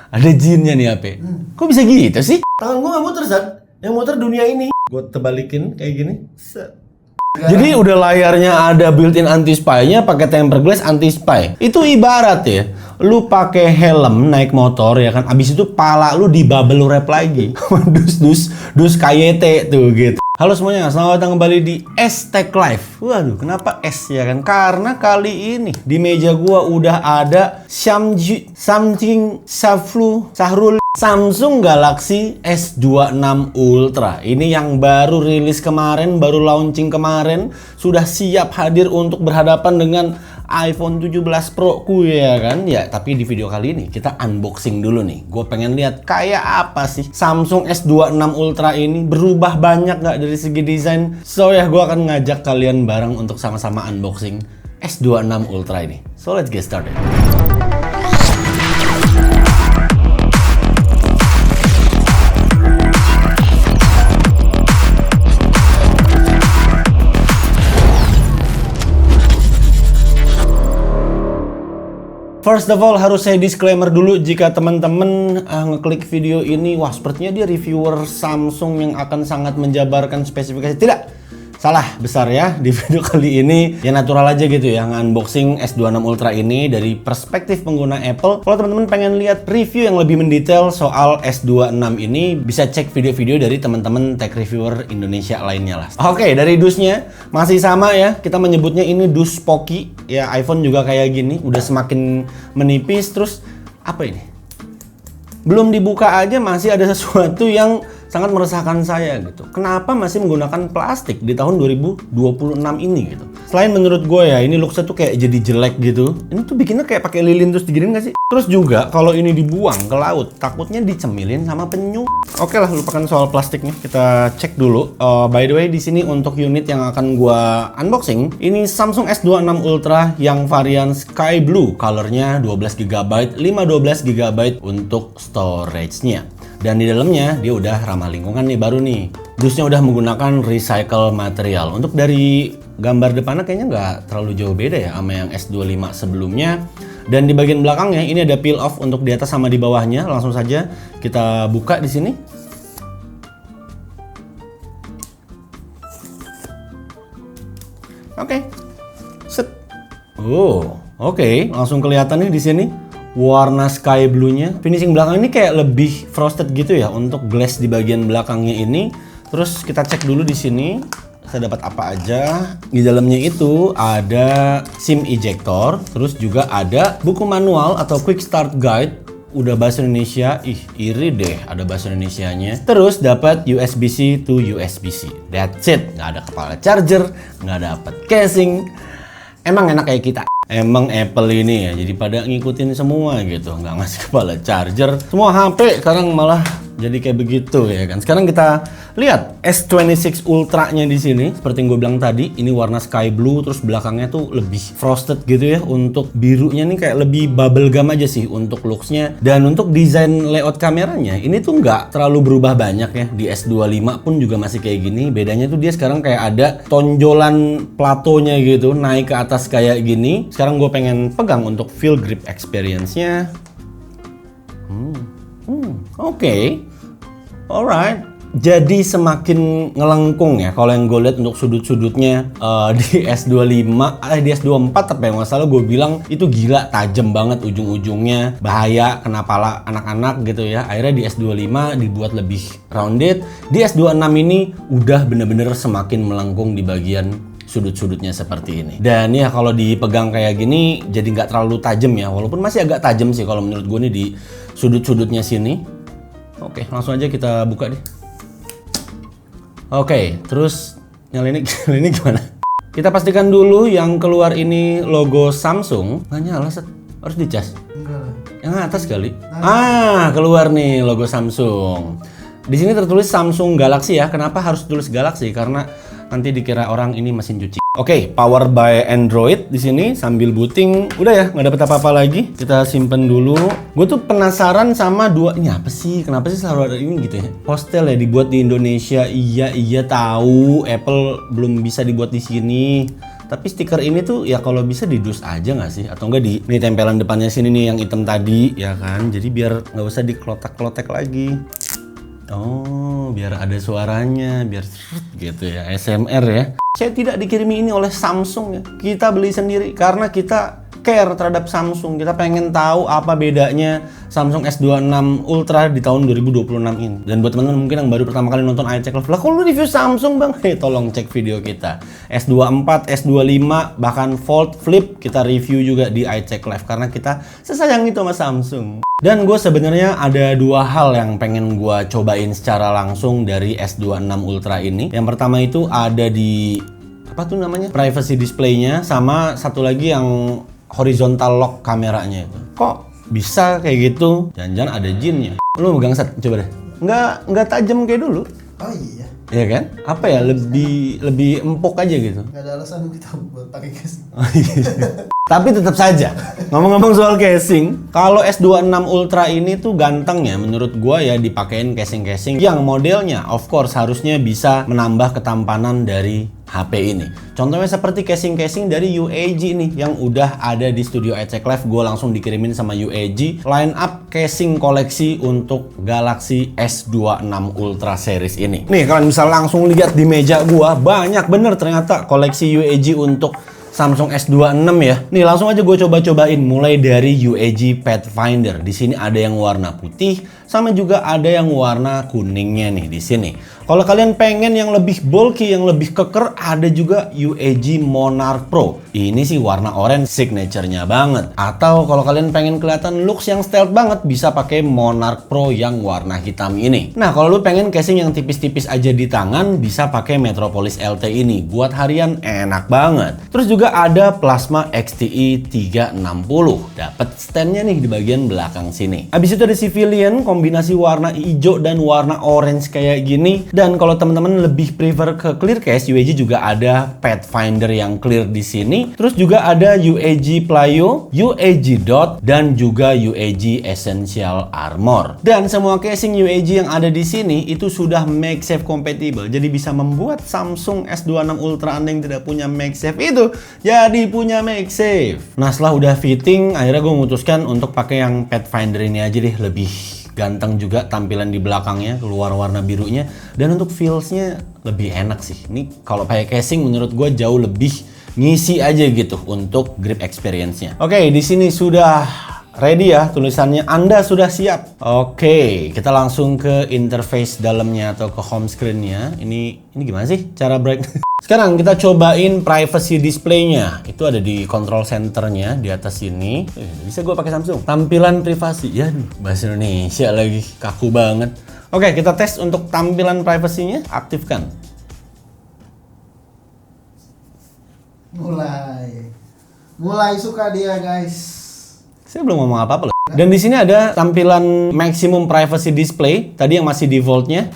Ada jinnya nih HP. Kok bisa gitu sih? Tangan gue gak muter, Zat. Yang muter dunia ini. Gue tebalikin kayak gini. Set. Jadi udah layarnya ada built-in anti-spy-nya, pakai tempered glass anti-spy. Itu ibarat ya, lu pakai helm naik motor ya kan, abis itu pala lu di bubble wrap lagi. dus KYT tuh gitu. Halo semuanya, selamat datang kembali di S Tech Life. Waduh, kenapa S ya kan? Karena kali ini di meja gua udah ada Samsung Galaxy S26 Ultra. Ini yang baru rilis kemarin, baru launching kemarin, sudah siap hadir untuk berhadapan dengan iPhone 17 Pro ku ya kan. Ya, tapi di video kali ini kita unboxing dulu nih. Gue pengen lihat kayak apa sih Samsung S26 Ultra ini, berubah banyak nggak dari segi desain. So ya, gue akan ngajak kalian bareng untuk sama-sama unboxing S26 Ultra ini. So let's get started. First of all, harus saya disclaimer dulu jika teman-teman ngeklik video ini, wah sepertinya dia reviewer Samsung yang akan sangat menjabarkan spesifikasi. Tidak, salah besar ya. Di video kali ini ya natural aja gitu ya, unboxing S26 Ultra ini dari perspektif pengguna Apple. Kalau teman-teman pengen lihat review yang lebih mendetail soal S26 ini, bisa cek video-video dari teman-teman tech reviewer Indonesia lainnya lah. Oke, dari dusnya masih sama ya, kita menyebutnya ini dus Pocky. Ya, iPhone juga kayak gini, udah semakin menipis. Terus apa ini? Belum dibuka aja masih ada sesuatu yang sangat meresahkan saya gitu. Kenapa masih menggunakan plastik di tahun 2026 ini gitu? Selain menurut gue ya, ini looks-nya tuh kayak jadi jelek gitu. Ini tuh bikinnya kayak pakai lilin terus diginin gak sih? Terus juga kalau ini dibuang ke laut, takutnya dicemilin sama penyu. Oke lah, lupakan soal plastiknya. Kita cek dulu. By the way, di sini untuk unit yang akan gue unboxing, ini Samsung S26 Ultra yang varian Sky Blue. Colornya 12GB, 512GB untuk storage-nya. Dan di dalamnya dia udah ramah lingkungan nih, baru nih. Dusnya udah menggunakan recycle material. Untuk dari gambar depannya kayaknya nggak terlalu jauh beda ya sama yang S25 sebelumnya. Dan di bagian belakangnya ini ada peel off untuk di atas sama di bawahnya. Langsung saja kita buka di sini. Oke. Set. Oh, oke. Langsung kelihatan nih di sini warna sky blue-nya. Finishing belakang ini kayak lebih frosted gitu ya untuk glass di bagian belakangnya ini. Terus kita cek dulu di sini saya dapat apa aja. Di dalamnya itu ada SIM ejector, terus juga ada buku manual atau quick start guide. Udah bahasa Indonesia, iri deh ada bahasa Indonesianya. Terus dapat USB-C to USB-C. That's it. Nggak ada kepala charger, nggak dapat casing. Emang enak kayak kita. Emang Apple ini ya, jadi pada ngikutin semua gitu, nggak ngasih kepala charger. Semua HP sekarang malah jadi kayak begitu ya kan. Sekarang kita lihat S26 Ultra-nya di sini. Seperti yang gue bilang tadi, ini warna sky blue, terus belakangnya tuh lebih frosted gitu ya. Untuk birunya nih kayak lebih bubblegum aja sih untuk looks-nya. Dan untuk desain layout kameranya, ini tuh nggak terlalu berubah banyak ya. Di S25 pun juga masih kayak gini. Bedanya tuh dia sekarang kayak ada tonjolan platonya gitu, naik ke atas kayak gini. Sekarang gue pengen pegang untuk feel grip experience-nya. Oke. Alright. Jadi semakin ngelengkung ya kalau yang gue lihat untuk sudut-sudutnya di S25, di S24 apa yang nggak salah gue bilang itu gila tajam banget ujung-ujungnya, bahaya kena pala anak-anak gitu ya. Akhirnya di S25 dibuat lebih rounded. Di S26 ini udah bener-bener semakin melengkung di bagian sudut-sudutnya seperti ini. Dan ya kalau dipegang kayak gini jadi nggak terlalu tajam ya, walaupun masih agak tajam sih kalau menurut gue nih di sudut-sudutnya sini. Oke, langsung aja kita buka deh. Oke, terus nyalainnya gimana? Kita pastikan dulu yang keluar ini logo Samsung. Nggak nyala, harus dicas. Enggak lah. Yang atas kali. Keluar nih logo Samsung. Di sini tertulis Samsung Galaxy ya. Kenapa harus tulis Galaxy? Karena nanti dikira orang ini mesin cuci. Oke, power by Android di sini sambil booting. Udah ya, nggak dapet apa-apa lagi. Kita simpen dulu. Gue tuh penasaran sama ini apa sih? Kenapa sih selalu ada ini gitu ya? Postel ya dibuat di Indonesia. Iya tahu. Apple belum bisa dibuat di sini. Tapi stiker ini tuh ya kalau bisa didus aja nggak sih? Atau enggak di nih tempelan depannya sini nih yang hitam tadi ya kan? Jadi biar nggak usah diklotak-klotek lagi. Oh, biar ada suaranya, biar seret gitu ya, ASMR ya. Saya tidak dikirimi ini oleh Samsung ya. Kita beli sendiri karena kita care terhadap Samsung. Kita pengen tahu apa bedanya Samsung S26 Ultra di tahun 2026 ini. Dan buat teman-teman mungkin yang baru pertama kali nonton iCheck Live, lah kok lu review Samsung bang? Hei, tolong cek video kita. S24, S25, bahkan Fold Flip kita review juga di iCheck Live karena kita sesayang itu sama Samsung. Dan gue sebenarnya ada dua hal yang pengen gue cobain secara langsung dari S26 Ultra ini. Yang pertama itu ada di apa tuh namanya? Privacy display-nya, sama satu lagi yang horizontal lock kameranya itu. Kok bisa kayak gitu? Jangan-jangan ada jinnya. Lu megang set, coba deh. Nggak tajam kayak dulu. Oh iya. Iya kan? Apa ya, lebih empuk aja gitu. Gak ada alasan kita buat pakai casing. Oh, iya. Tapi tetap saja, ngomong-ngomong soal casing, kalau S26 Ultra ini tuh ganteng ya menurut gua ya dipakein casing-casing yang modelnya of course harusnya bisa menambah ketampanan dari HP ini. Contohnya seperti casing-casing dari UAG nih yang udah ada di studio iCheck Live, gue langsung dikirimin sama UAG line up casing koleksi untuk Galaxy S26 Ultra series ini. Nih kalian bisa langsung lihat di meja gua, banyak bener ternyata koleksi UAG untuk Samsung S26 ya. Nih langsung aja gue coba-cobain mulai dari UAG Pathfinder. Di sini ada yang warna putih sama juga ada yang warna kuningnya nih di sini. Kalau kalian pengen yang lebih bulky, yang lebih keker, ada juga UAG Monarch Pro. Ini sih warna orange signature-nya banget. Atau kalau kalian pengen kelihatan looks yang stealth banget, bisa pakai Monarch Pro yang warna hitam ini. Nah, kalau lu pengen casing yang tipis-tipis aja di tangan, bisa pakai Metropolis LT ini. Buat harian enak banget. Terus juga ada Plasma XTI 360. Dapat standnya nih di bagian belakang sini. Habis itu ada civilian kombinasi warna hijau dan warna orange kayak gini. Dan kalau teman-teman lebih prefer ke clear case, UAG juga ada Pathfinder yang clear di sini. Terus juga ada UAG Plyo, UAG Dot, dan juga UAG Essential Armor. Dan semua casing UAG yang ada di sini itu sudah MagSafe compatible. Jadi bisa membuat Samsung S26 Ultra Anda yang tidak punya MagSafe itu jadi punya MagSafe. Nah, setelah udah fitting, akhirnya gue memutuskan untuk pakai yang Pathfinder ini aja deh, lebih ganteng juga tampilan di belakangnya, keluar warna birunya, dan untuk feelsnya lebih enak sih. Ini kalau pakai casing menurut gue jauh lebih ngisi aja gitu untuk grip experience-nya. Oke, di sini sudah ready ya tulisannya, Anda sudah siap. Oke, kita langsung ke interface dalamnya atau ke home screen-nya. Ini gimana sih cara break? Sekarang kita cobain privacy display-nya. Itu ada di control center-nya di atas sini. Bisa gue pakai Samsung. Tampilan privasi. Ya, bahasa Indonesia lagi kaku banget. Oke, kita tes untuk tampilan privasinya. Aktifkan. Mulai suka dia, guys. Saya belum ngomong apa-apa loh. Dan di sini ada tampilan maximum privacy display. Tadi yang masih default-nya.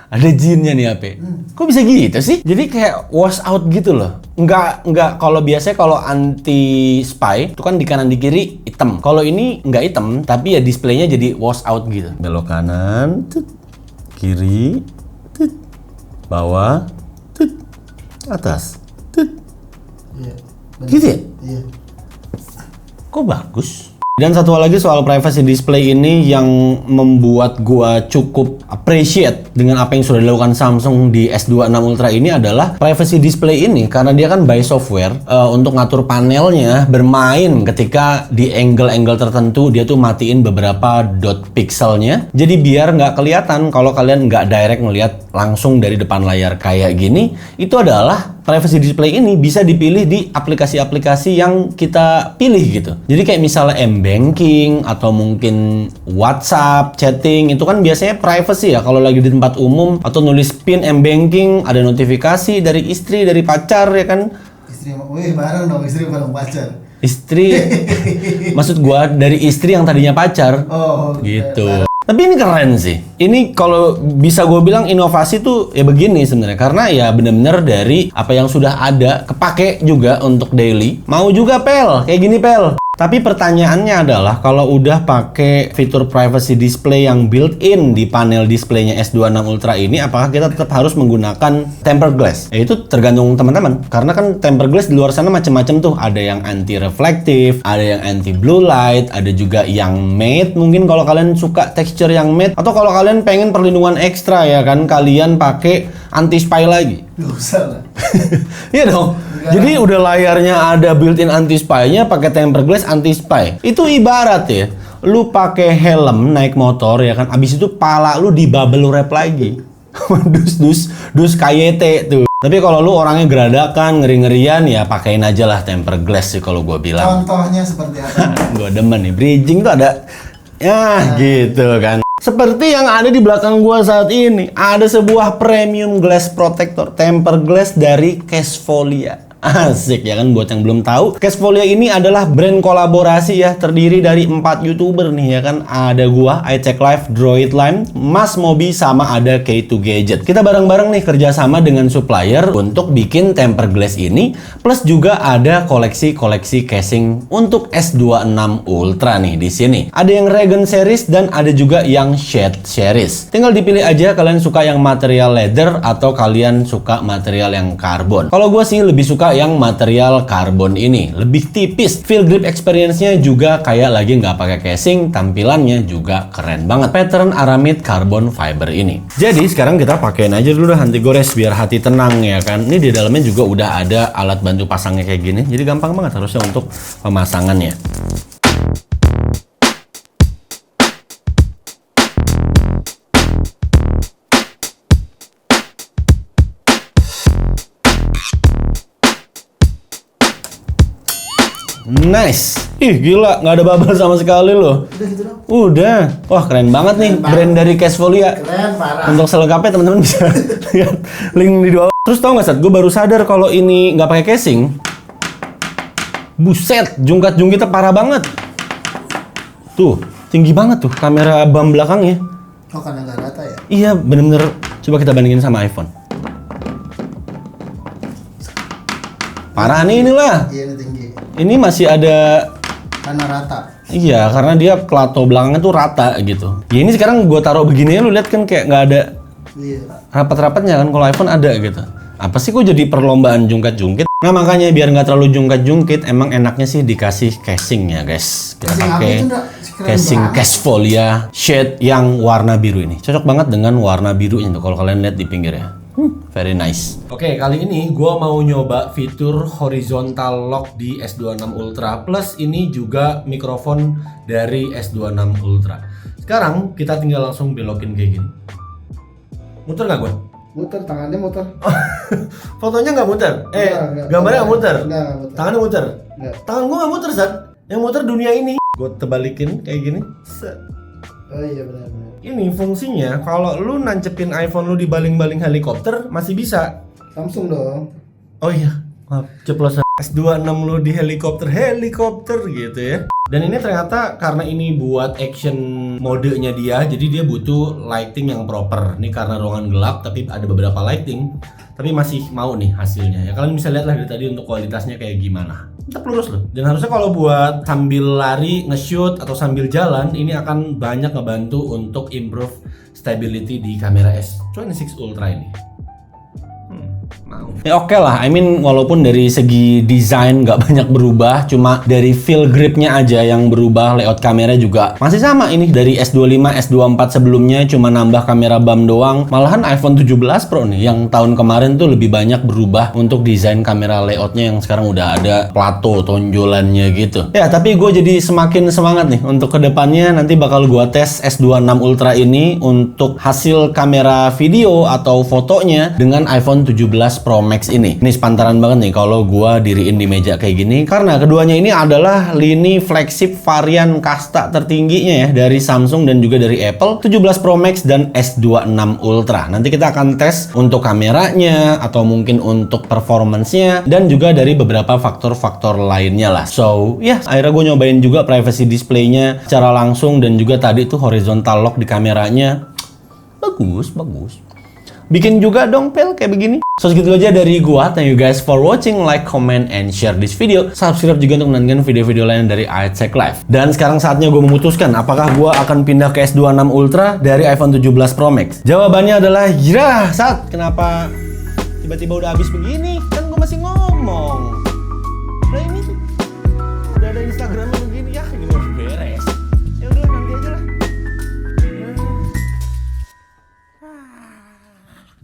Ada jinnya nih HP. Kok bisa gitu sih? Jadi kayak wash out gitu loh. Enggak kalau biasanya kalau anti spy itu kan di kanan di kiri hitam. Kalau ini enggak hitam, tapi ya displaynya jadi wash out gitu. Belok kanan, tut, kiri, tut, bawah, tut, atas, tut. Iya. Gitu ya? Iya. Kok bagus? Dan satu hal lagi soal privacy display ini yang membuat gua cukup appreciate dengan apa yang sudah dilakukan Samsung di S26 Ultra ini adalah privacy display ini, karena dia kan by software untuk ngatur panelnya bermain ketika di angle-angle tertentu dia tuh matiin beberapa dot pixelnya. Jadi biar nggak kelihatan kalau kalian nggak direct ngelihat langsung dari depan layar kayak gini. Itu adalah privacy display ini bisa dipilih di aplikasi-aplikasi yang kita pilih gitu. Jadi kayak misalnya M-Banking atau mungkin WhatsApp, chatting, itu kan biasanya privacy ya kalau lagi di tempat umum, atau nulis PIN M-Banking, ada notifikasi dari istri, dari pacar ya kan. Istri, bareng dong, istri bareng pacar. Istri, maksud gua dari istri yang tadinya pacar. Oh, gitu. Tapi ini keren sih. Ini kalau bisa gue bilang inovasi tuh ya begini sebenarnya. Karena ya bener-bener dari apa yang sudah ada, kepake juga untuk daily. Mau juga Pel, kayak gini Pel. Tapi pertanyaannya adalah kalau udah pakai fitur privacy display yang built-in di panel displaynya S26 Ultra ini, apakah kita tetap harus menggunakan tempered glass? Ya itu tergantung teman-teman. Karena kan tempered glass di luar sana macam-macam tuh. Ada yang anti reflektif, ada yang anti blue light, ada juga yang matte. Mungkin kalau kalian suka texture yang matte, atau kalau kalian pengen perlindungan ekstra ya kan, kalian pakai anti spy lagi. Gak usah lah. Iya dong. Jadi udah layarnya ada built-in anti spy-nya, pakai tempered glass anti spy. Itu ibarat ya, lu pakai helm naik motor ya kan, abis itu pala lu di bubble wrap lagi. dus KYT tuh. Tapi kalau lu orangnya geradakan, ngeri-ngerian ya pakein aja lah tempered glass sih kalau gua bilang. Contohnya seperti apa? Gua demen nih, bridging tuh ada ya gitu kan. Seperti yang ada di belakang gua saat ini, ada sebuah premium glass protector tempered glass dari Cashfolia. Asik ya kan, buat yang belum tahu, Cashfolia ini adalah brand kolaborasi ya, terdiri dari 4 YouTuber nih ya kan. Ada gua, iCheck Live, Droid Lime, Mas Mobi, sama ada K2 Gadget. Kita bareng-bareng nih kerjasama dengan supplier untuk bikin tempered glass ini, plus juga ada koleksi-koleksi casing untuk S26 Ultra nih di sini. Ada yang Regen series dan ada juga yang Shed series. Tinggal dipilih aja kalian suka yang material leather atau kalian suka material yang karbon. Kalau gua sih lebih suka yang material karbon ini, lebih tipis. Feel grip experience-nya juga kayak lagi nggak pakai casing, tampilannya juga keren banget. Pattern aramid carbon fiber ini. Jadi sekarang kita pakein aja dulu dah anti gores biar hati tenang ya kan. Ini di dalamnya juga udah ada alat bantu pasangnya kayak gini. Jadi gampang banget harusnya untuk pemasangannya. Nice. Ih gila, nggak ada bubble sama sekali loh. Udah gitu dong. Udah. Wah keren banget nih brand dari Cashfolia. Keren parah. Untuk selengkapnya teman-teman bisa lihat link di bawah. Terus tau nggak Sat, gue baru sadar kalau ini nggak pakai casing. Buset, jungkat-jungkitnya parah banget. Tuh, tinggi banget tuh kamera bump belakangnya. Oh karena nggak rata ya? Iya, bener-bener. Coba kita bandingin sama iPhone. Parah nih inilah. Iya ini tinggi. Ini masih ada. Karena rata. Iya, karena dia plato belakangnya tuh rata gitu. Ya ini sekarang gue taruh begini, lu lihat kan kayak nggak ada Iya. rapat-rapatnya kan, kalau iPhone ada gitu. Apa sih kok jadi perlombaan jungkat-jungkit? Nah makanya biar nggak terlalu jungkat-jungkit, emang enaknya sih dikasih casing ya guys. Kita Casing apa pakai itu, Ndak? Keren casing banget. Cashfolia shade yang warna biru ini. Cocok banget dengan warna birunya tuh kalau kalian lihat di pinggirnya. Very nice. Oke, kali ini gua mau nyoba fitur horizontal lock di S26 Ultra. Plus ini juga mikrofon dari S26 Ultra. Sekarang kita tinggal langsung belokin kayak gini. Muter nggak gua? Muter, tangannya muter. Fotonya nggak muter? Enggak. Gambarnya nggak muter? Enggak muter. Tangannya muter? Enggak. Tangan gua nggak muter, Sat. Yang muter dunia ini. Gua tebalikin kayak gini. Set. Oh iya benar-benar. Ini fungsinya kalau lu nancepin iPhone lu di baling-baling helikopter masih bisa. Samsung dong. Oh iya, maaf, ceplosan. S26 lu di helikopter gitu ya. Dan ini ternyata karena ini buat action modenya dia, jadi dia butuh lighting yang proper. Ini karena ruangan gelap tapi ada beberapa lighting, tapi masih mau nih hasilnya. Ya kalian bisa lihat lah dari tadi untuk kualitasnya kayak gimana. Tetap lurus loh. Dan harusnya kalau buat sambil lari, nge-shoot atau sambil jalan, ini akan banyak ngebantu untuk improve stability di kamera S26 Ultra ini. Mau. Ya oke lah, I mean walaupun dari segi desain nggak banyak berubah, cuma dari feel gripnya aja yang berubah, layout kamera juga masih sama ini dari S25, S24 sebelumnya cuma nambah kamera bump doang. Malahan iPhone 17 Pro nih yang tahun kemarin tuh lebih banyak berubah untuk desain kamera layoutnya yang sekarang udah ada plato tonjolannya gitu. Ya tapi gue jadi semakin semangat nih untuk kedepannya nanti bakal gue tes S26 Ultra ini untuk hasil kamera video atau fotonya dengan iPhone 17 Pro Max ini. Ini sepantaran banget nih kalau gua diriin di meja kayak gini karena keduanya ini adalah lini flagship varian kasta tertingginya ya dari Samsung dan juga dari Apple, 17 Pro Max dan S26 Ultra. Nanti kita akan tes untuk kameranya atau mungkin untuk performance-nya dan juga dari beberapa faktor-faktor lainnya lah. So, ya akhirnya gue nyobain juga privacy display-nya secara langsung dan juga tadi tuh horizontal lock di kameranya. Bagus. bikin juga dong pel kayak begini. So segitu aja dari gua. Thank you guys for watching, like, comment, and share this video. Subscribe juga untuk menantikan video-video lain dari iCheck Live. Dan sekarang saatnya gue memutuskan apakah gua akan pindah ke S26 Ultra dari iPhone 17 Pro Max. Jawabannya adalah ya. Saat kenapa tiba-tiba udah habis begini? Kan gue masih ngomong. Nah ini tuh udah ada Instagramnya begini.